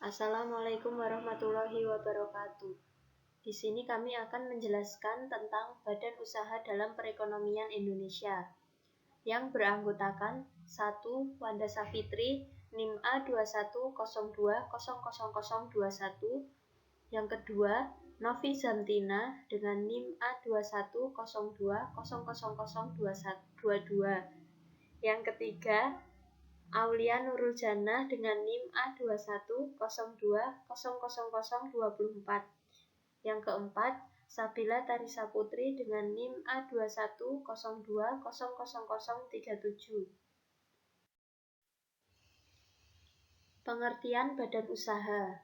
Assalamualaikum warahmatullahi wabarakatuh. Di sini kami akan menjelaskan tentang Badan Usaha dalam Perekonomian Indonesia yang beranggotakan 1. Wanda Safitri, NIM A2102000021. Yang kedua, Novi Zamtina dengan NIM A2102000022. Yang ketiga, Aulia Nurul Jannah dengan NIM A2102000024. Yang keempat, Sabila Tarisa Putri dengan NIM A2102000037. Pengertian badan usaha.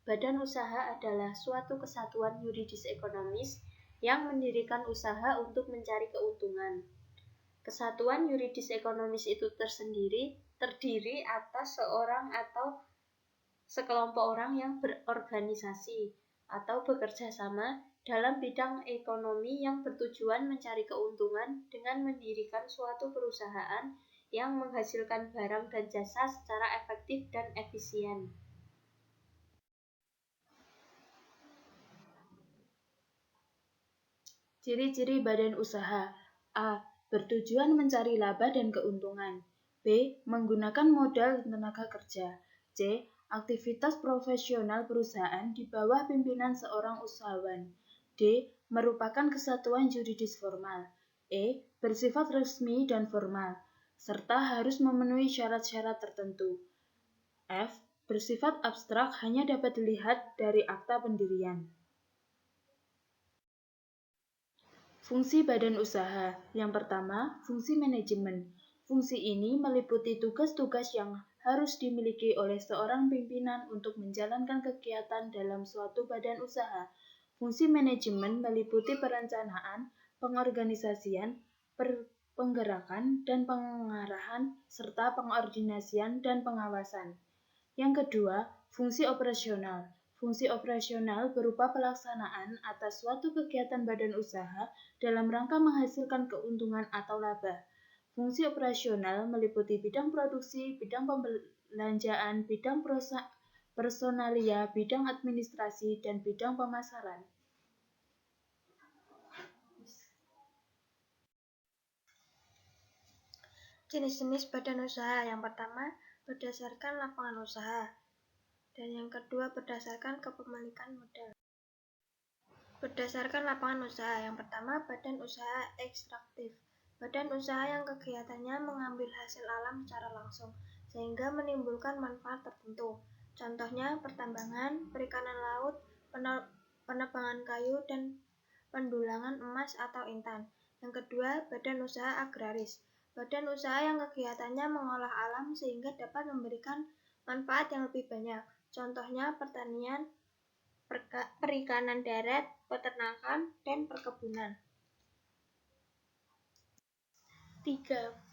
Badan usaha adalah suatu kesatuan yuridis ekonomis yang mendirikan usaha untuk mencari keuntungan. Kesatuan yuridis ekonomis itu terdiri atas seorang atau sekelompok orang yang berorganisasi atau bekerja sama dalam bidang ekonomi yang bertujuan mencari keuntungan dengan mendirikan suatu perusahaan yang menghasilkan barang dan jasa secara efektif dan efisien. Ciri-ciri badan usaha. A. Bertujuan mencari laba dan keuntungan. B. Menggunakan modal tenaga kerja. C. Aktivitas profesional perusahaan di bawah pimpinan seorang usahawan. D. Merupakan kesatuan yuridis formal. E. Bersifat resmi dan formal, serta harus memenuhi syarat-syarat tertentu. F. Bersifat abstrak, hanya dapat dilihat dari akta pendirian. Fungsi badan usaha. Yang pertama, fungsi manajemen. Fungsi ini meliputi tugas-tugas yang harus dimiliki oleh seorang pimpinan untuk menjalankan kegiatan dalam suatu badan usaha. Fungsi manajemen meliputi perencanaan, pengorganisasian, penggerakan, dan pengarahan, serta pengordinasian dan pengawasan. Yang kedua, fungsi operasional. Fungsi operasional berupa pelaksanaan atas suatu kegiatan badan usaha dalam rangka menghasilkan keuntungan atau laba. Fungsi operasional meliputi bidang produksi, bidang pembelanjaan, bidang personalia, bidang administrasi, dan bidang pemasaran. Jenis-jenis badan usaha. Yang pertama, berdasarkan lapangan usaha. Dan yang kedua, berdasarkan kepemilikan modal. Berdasarkan lapangan usaha. Yang pertama, badan usaha ekstraktif. Badan usaha yang kegiatannya mengambil hasil alam secara langsung, sehingga menimbulkan manfaat tertentu. Contohnya, pertambangan, perikanan laut, penebangan kayu, dan pendulangan emas atau intan. Yang kedua, badan usaha agraris. Badan usaha yang kegiatannya mengolah alam sehingga dapat memberikan manfaat yang lebih banyak. Contohnya pertanian, perikanan darat, peternakan, dan perkebunan. 3.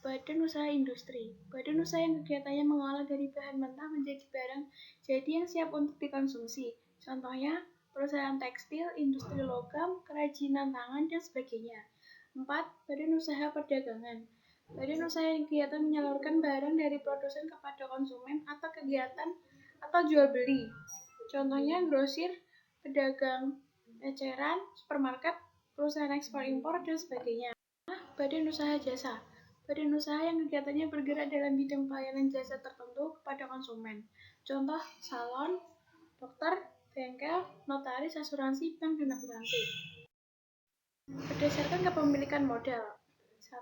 Badan usaha industri. Badan usaha yang kegiatannya mengolah dari bahan mentah menjadi barang jadi yang siap untuk dikonsumsi. Contohnya perusahaan tekstil, industri logam, kerajinan tangan, dan sebagainya. 4. Badan usaha perdagangan. Badan usaha yang kegiatan menyalurkan barang dari produsen kepada konsumen atau kegiatan atau jual beli. Contohnya grosir, pedagang eceran, supermarket, perusahaan ekspor impor, dan sebagainya. Badan usaha jasa. Badan usaha yang kegiatannya bergerak dalam bidang pelayanan jasa tertentu kepada konsumen. Contoh salon, dokter, bengkel, notaris, asuransi, bank, dan akuntansi. Berdasarkan kepemilikan modal. 1.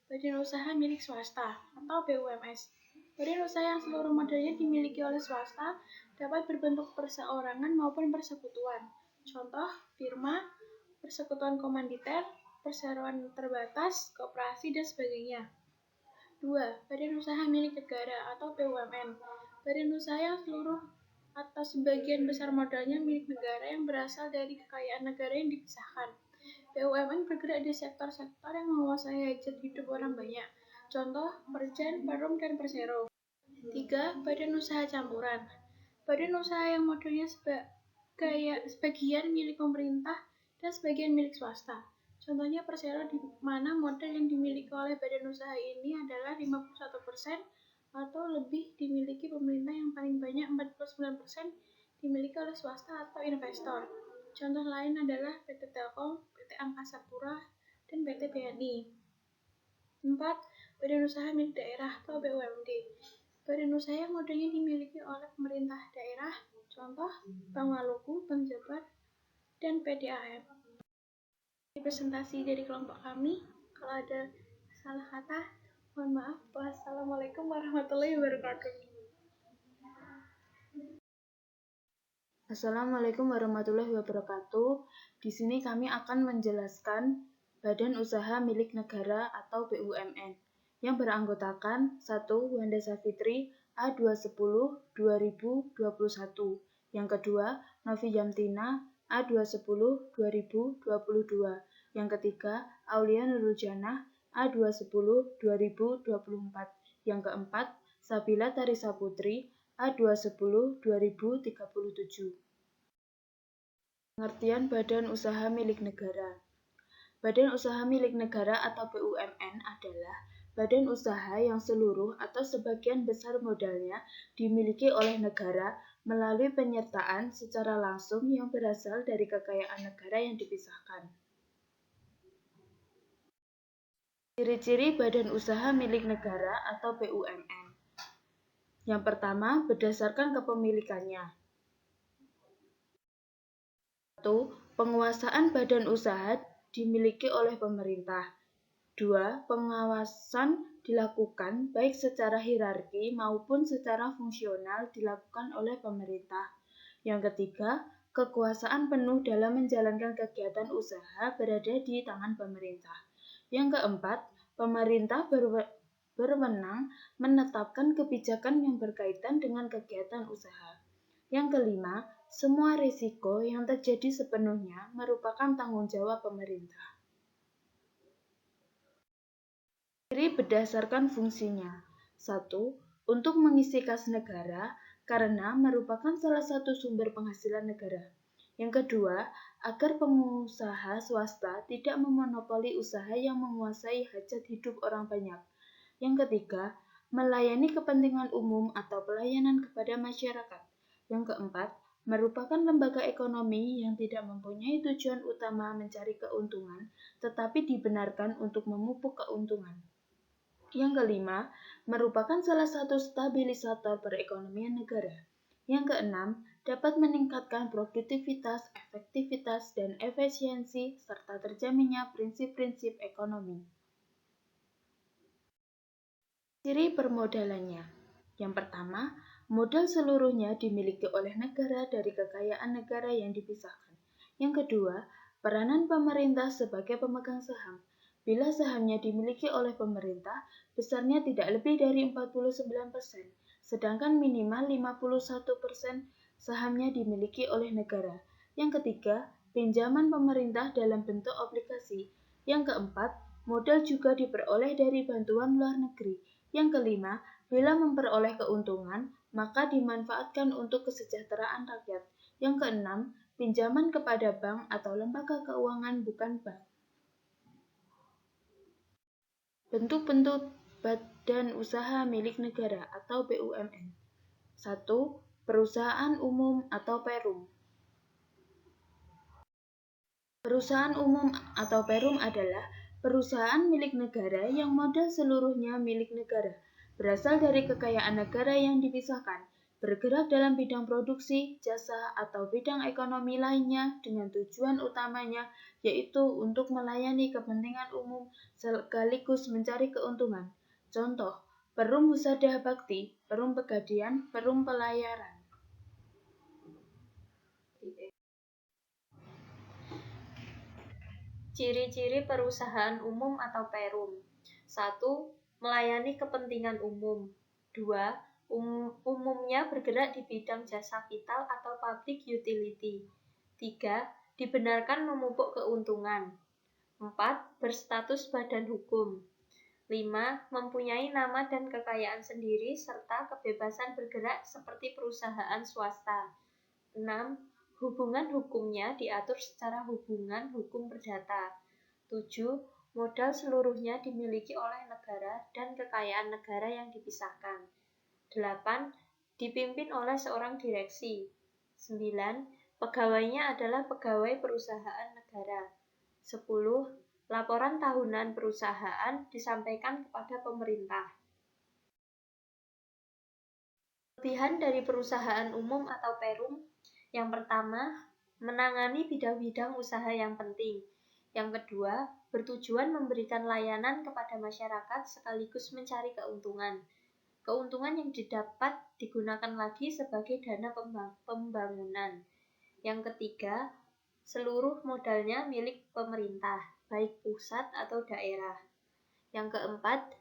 Badan usaha milik swasta atau BUMS. Badan usaha yang seluruh modalnya dimiliki oleh swasta dapat berbentuk perseorangan maupun persekutuan. Contoh, firma, persekutuan komanditer, perseroan terbatas, koperasi, dan sebagainya. 2. Badan usaha milik negara atau BUMN. Badan usaha yang seluruh atau sebagian besar modalnya milik negara yang berasal dari kekayaan negara yang dipisahkan. BUMN bergerak di sektor-sektor yang menguasai hajat hidup orang banyak. Contoh, Perjan, Perum, dan Persero. 3. Badan usaha campuran. Badan usaha yang modalnya sebagian milik pemerintah dan sebagian milik swasta. Contohnya Persero, di mana modal yang dimiliki oleh badan usaha ini adalah 51%, atau lebih dimiliki pemerintah, yang paling banyak 49% dimiliki oleh swasta atau investor. Contoh lain adalah PT Telkom, PT Angkasa Pura, dan PT BNI. 4. Badan usaha milik daerah atau BUMD. Badan usaha yang modalnya dimiliki oleh pemerintah daerah, contoh Bank Maluku, Bank Jabar, dan PDAM. Presentasi dari kelompok kami. Kalau ada salah kata, mohon maaf. Wassalamualaikum warahmatullahi wabarakatuh. Assalamualaikum warahmatullahi wabarakatuh. Di sini kami akan menjelaskan Badan Usaha Milik Negara atau BUMN yang beranggotakan 1. Wanda Savitri A210 2021. Yang kedua, Novi Yamtina A210 2022. Yang ketiga, Aulia Nurul Janah A210 2024. Yang keempat, Sabila Tarisa Putri A210 2037. Pengertian Badan Usaha Milik Negara. Badan Usaha Milik Negara atau BUMN adalah badan usaha yang seluruh atau sebagian besar modalnya dimiliki oleh negara melalui penyertaan secara langsung yang berasal dari kekayaan negara yang dipisahkan. Ciri-ciri Badan Usaha Milik Negara atau BUMN. Yang pertama, berdasarkan kepemilikannya. 1. Penguasaan badan usaha dimiliki oleh pemerintah. 2. Pengawasan dilakukan baik secara hierarki maupun secara fungsional dilakukan oleh pemerintah. Yang ketiga, kekuasaan penuh dalam menjalankan kegiatan usaha berada di tangan pemerintah. Yang keempat, pemerintah berwenang menetapkan kebijakan yang berkaitan dengan kegiatan usaha. Yang kelima, semua risiko yang terjadi sepenuhnya merupakan tanggung jawab pemerintah. Ciri berdasarkan fungsinya. 1. Untuk mengisi kas negara karena merupakan salah satu sumber penghasilan negara. Yang kedua, agar pengusaha swasta tidak memonopoli usaha yang menguasai hajat hidup orang banyak. Yang ketiga, melayani kepentingan umum atau pelayanan kepada masyarakat. Yang keempat, merupakan lembaga ekonomi yang tidak mempunyai tujuan utama mencari keuntungan, tetapi dibenarkan untuk memupuk keuntungan. Yang kelima, merupakan salah satu stabilisator perekonomian negara. Yang keenam, dapat meningkatkan produktivitas, efektivitas, dan efisiensi, serta terjaminnya prinsip-prinsip ekonomi. Ciri permodalannya. Yang pertama, modal seluruhnya dimiliki oleh negara dari kekayaan negara yang dipisahkan. Yang kedua, peranan pemerintah sebagai pemegang saham. Bila sahamnya dimiliki oleh pemerintah, besarnya tidak lebih dari 49%, sedangkan minimal 51% sahamnya dimiliki oleh negara. Yang ketiga, pinjaman pemerintah dalam bentuk obligasi. Yang keempat, modal juga diperoleh dari bantuan luar negeri. Yang kelima, bila memperoleh keuntungan, maka dimanfaatkan untuk kesejahteraan rakyat. Yang keenam, pinjaman kepada bank atau lembaga keuangan bukan bank. Bentuk-bentuk badan usaha milik negara atau BUMN. 1. Perusahaan umum atau Perum. Perusahaan umum atau Perum adalah perusahaan milik negara yang modal seluruhnya milik negara, berasal dari kekayaan negara yang dipisahkan, bergerak dalam bidang produksi, jasa, atau bidang ekonomi lainnya dengan tujuan utamanya yaitu untuk melayani kepentingan umum sekaligus mencari keuntungan. Contoh, Perum Husada Bakti, Perum Pegadian, Perum Pelayaran. Ciri-ciri perusahaan umum atau Perum. 1. Melayani kepentingan umum. 2. Umumnya bergerak di bidang jasa vital atau public utility. 3. Dibenarkan memupuk keuntungan. 4. Berstatus badan hukum. 5. Mempunyai nama dan kekayaan sendiri serta kebebasan bergerak seperti perusahaan swasta. 6. Hubungan hukumnya diatur secara hubungan hukum perdata. 7. Modal seluruhnya dimiliki oleh negara dan kekayaan negara yang dipisahkan. 8. Dipimpin oleh seorang direksi. 9. Pegawainya adalah pegawai perusahaan negara. 10. Laporan tahunan perusahaan disampaikan kepada pemerintah. Kelebihan dari perusahaan umum atau perum. Yang pertama, menangani bidang-bidang usaha yang penting. Yang kedua, bertujuan memberikan layanan kepada masyarakat sekaligus mencari keuntungan. Keuntungan yang didapat digunakan lagi sebagai dana pembangunan. Yang ketiga, seluruh modalnya milik pemerintah, baik pusat atau daerah. Yang keempat,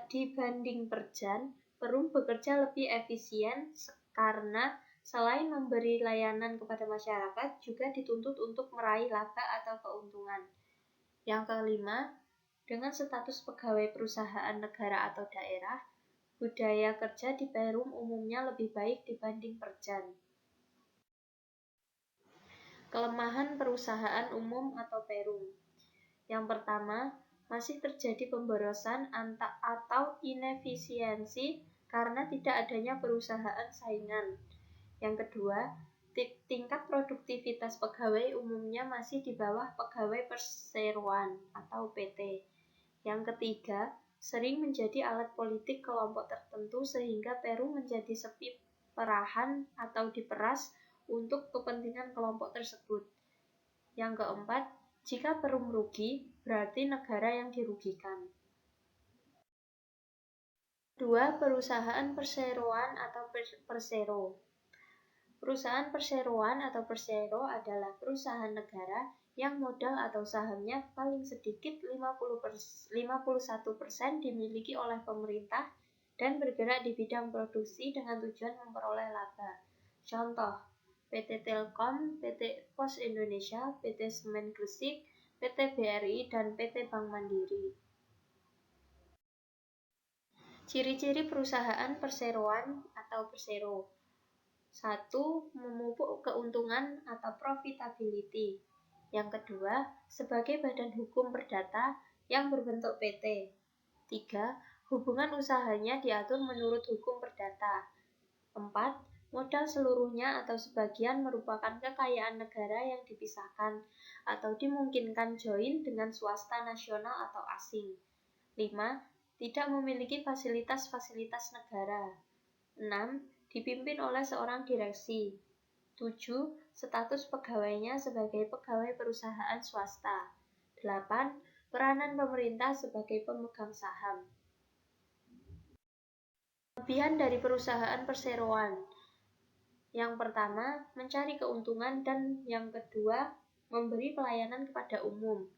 dibanding perjan, perum bekerja lebih efisien karena selain memberi layanan kepada masyarakat, juga dituntut untuk meraih laba atau keuntungan. Yang kelima, dengan status pegawai perusahaan negara atau daerah, budaya kerja di perum umumnya lebih baik dibanding perjan. Kelemahan perusahaan umum atau perum. Yang pertama, masih terjadi pemborosan atau inefisiensi karena tidak adanya perusahaan saingan. Yang kedua, tingkat produktivitas pegawai umumnya masih di bawah pegawai perseroan atau PT. Yang ketiga, sering menjadi alat politik kelompok tertentu sehingga perum menjadi sepi perahan atau diperas untuk kepentingan kelompok tersebut. Yang keempat, jika perum rugi, berarti negara yang dirugikan. 2. Perusahaan perseroan atau persero. Perusahaan perseroan atau persero adalah perusahaan negara yang modal atau sahamnya paling sedikit 51% dimiliki oleh pemerintah dan bergerak di bidang produksi dengan tujuan memperoleh laba. Contoh, PT Telkom, PT Pos Indonesia, PT Semen Gresik, PT BRI, dan PT Bank Mandiri. Ciri-ciri perusahaan perseroan atau persero. 1. Memupuk keuntungan atau profitability. Yang kedua, sebagai badan hukum perdata yang berbentuk PT. 3. Hubungan usahanya diatur menurut hukum perdata. 4. Modal seluruhnya atau sebagian merupakan kekayaan negara yang dipisahkan atau dimungkinkan join dengan swasta nasional atau asing. 5. Tidak memiliki fasilitas-fasilitas negara. 6. Dipimpin oleh seorang direksi. 7. Status pegawainya sebagai pegawai perusahaan swasta. 8. Peranan pemerintah sebagai pemegang saham. Kelebihan dari perusahaan perseroan. Yang pertama, mencari keuntungan, dan yang kedua, memberi pelayanan kepada umum.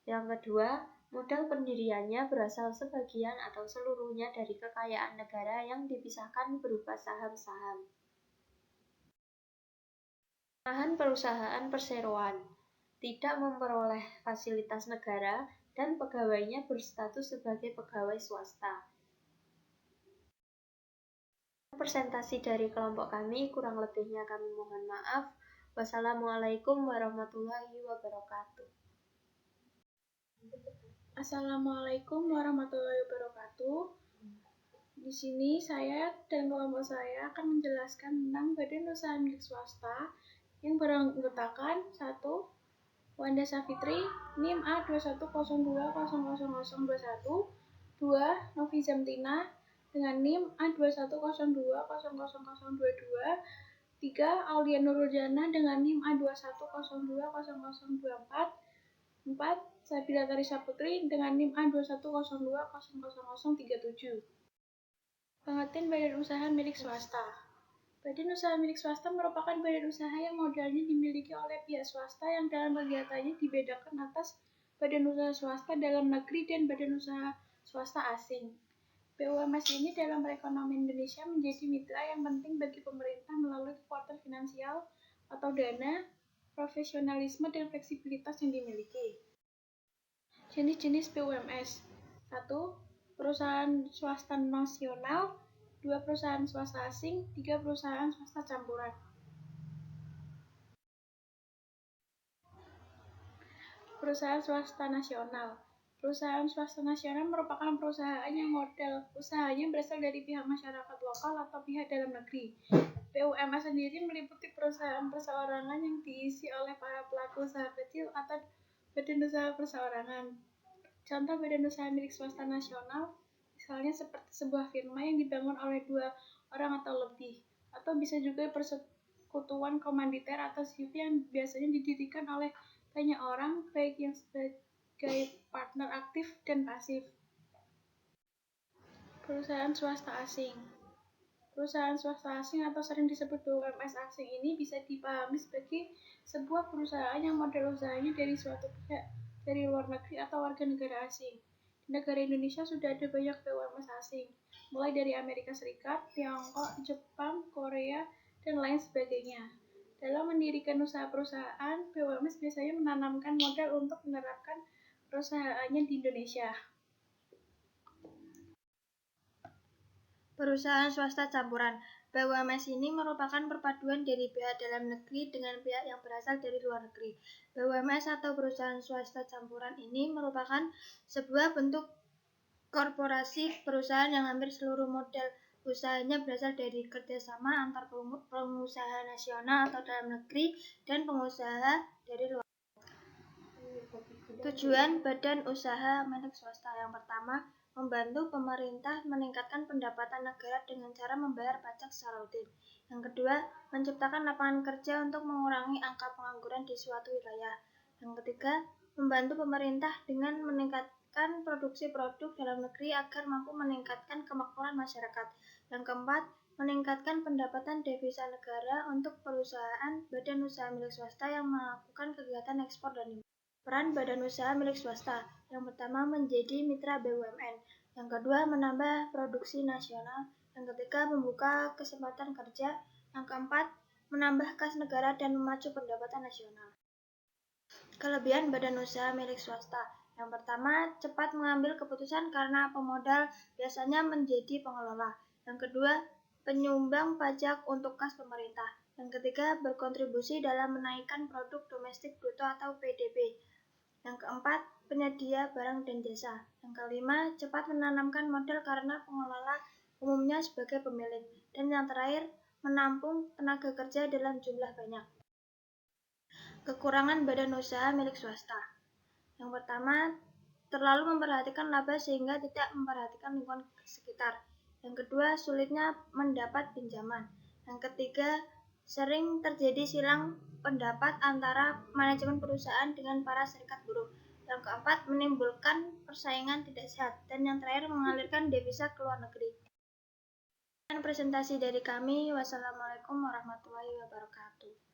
Yang kedua, modal pendiriannya berasal sebagian atau seluruhnya dari kekayaan negara yang dipisahkan berupa saham-saham. Kelemahan perusahaan perseroan. Tidak memperoleh fasilitas negara dan pegawainya berstatus sebagai pegawai swasta. Presentasi dari kelompok kami, kurang lebihnya kami mohon maaf. Wassalamualaikum warahmatullahi wabarakatuh. Assalamualaikum warahmatullahi wabarakatuh. Di sini saya dan kelompok saya akan menjelaskan tentang badan usaha milik swasta yang beranggotakan 1. Wanda Savitri, NIM A2102000021. 2. Novi Zamtina dengan NIM A2102000022. 3. Aulia Nurul Jana dengan NIM A21020024. 4. Sabila Tarisa Putri dengan NIM A2102000037. Pengertian badan usaha milik swasta. Badan usaha milik swasta merupakan badan usaha yang modalnya dimiliki oleh pihak swasta yang dalam kegiatannya dibedakan atas badan usaha swasta dalam negeri dan badan usaha swasta asing. BUMS ini dalam perekonomian Indonesia menjadi mitra yang penting bagi pemerintah melalui kekuatan finansial atau dana, profesionalisme, dan fleksibilitas yang dimiliki. Jenis-jenis BUMS. 1. Perusahaan swasta nasional. 2. Perusahaan swasta asing. 3. Perusahaan swasta campuran. Perusahaan swasta nasional. Perusahaan swasta nasional merupakan perusahaan yang modal usahanya berasal dari pihak masyarakat lokal atau pihak dalam negeri. BUMN sendiri meliputi perusahaan perseorangan yang diisi oleh para pelaku usaha kecil atau badan usaha perseorangan. Contoh badan usaha milik swasta nasional, misalnya seperti sebuah firma yang dibangun oleh 2 orang atau lebih, atau bisa juga persekutuan komanditer atau CV yang biasanya didirikan oleh banyak orang, baik yang sebagai partner aktif dan pasif. Perusahaan swasta asing. Perusahaan swasta asing atau sering disebut BUMN asing ini bisa dipahami sebagai sebuah perusahaan yang modal usahanya dari suatu pihak dari luar negeri atau warga negara asing. Di negara Indonesia sudah ada banyak BUMN asing, mulai dari Amerika Serikat, Tiongkok, Jepang, Korea, dan lain sebagainya. Dalam mendirikan usaha perusahaan, BUMN biasanya menanamkan modal untuk menerapkan perusahaannya di Indonesia. Perusahaan swasta campuran. BUMN ini merupakan perpaduan dari pihak dalam negeri dengan pihak yang berasal dari luar negeri. BUMN atau perusahaan swasta campuran ini merupakan sebuah bentuk korporasi perusahaan yang hampir seluruh modal usahanya berasal dari kerjasama antar pengusaha nasional atau dalam negeri dan pengusaha dari luar negeri. Tujuan badan usaha milik swasta yang pertama, membantu pemerintah meningkatkan pendapatan negara dengan cara membayar pajak secara rutin. Yang kedua, menciptakan lapangan kerja untuk mengurangi angka pengangguran di suatu wilayah. Yang ketiga, membantu pemerintah dengan meningkatkan produksi produk dalam negeri agar mampu meningkatkan kemakmuran masyarakat. Yang keempat, meningkatkan pendapatan devisa negara untuk perusahaan badan usaha milik swasta yang melakukan kegiatan ekspor dan impor. Peran badan usaha milik swasta. Yang pertama, menjadi mitra BUMN. Yang kedua, menambah produksi nasional. Yang ketiga, membuka kesempatan kerja. Yang keempat, menambah kas negara dan memacu pendapatan nasional. Kelebihan badan usaha milik swasta. Yang pertama, cepat mengambil keputusan karena pemodal biasanya menjadi pengelola. Yang kedua, penyumbang pajak untuk kas pemerintah. Yang ketiga, berkontribusi dalam menaikkan produk domestik bruto atau PDB. Yang keempat, penyedia barang dan jasa. Yang kelima, cepat menanamkan modal karena pengelola umumnya sebagai pemilik. Dan yang terakhir, menampung tenaga kerja dalam jumlah banyak. Kekurangan badan usaha milik swasta. Yang pertama, terlalu memperhatikan laba sehingga tidak memperhatikan lingkungan sekitar. Yang kedua, sulitnya mendapat pinjaman. Yang ketiga, sering terjadi silang pendapat antara manajemen perusahaan dengan para serikat buruh. Yang keempat, menimbulkan persaingan tidak sehat. Dan yang terakhir, mengalirkan devisa ke luar negeri. Dan presentasi dari kami. Wassalamualaikum warahmatullahi wabarakatuh.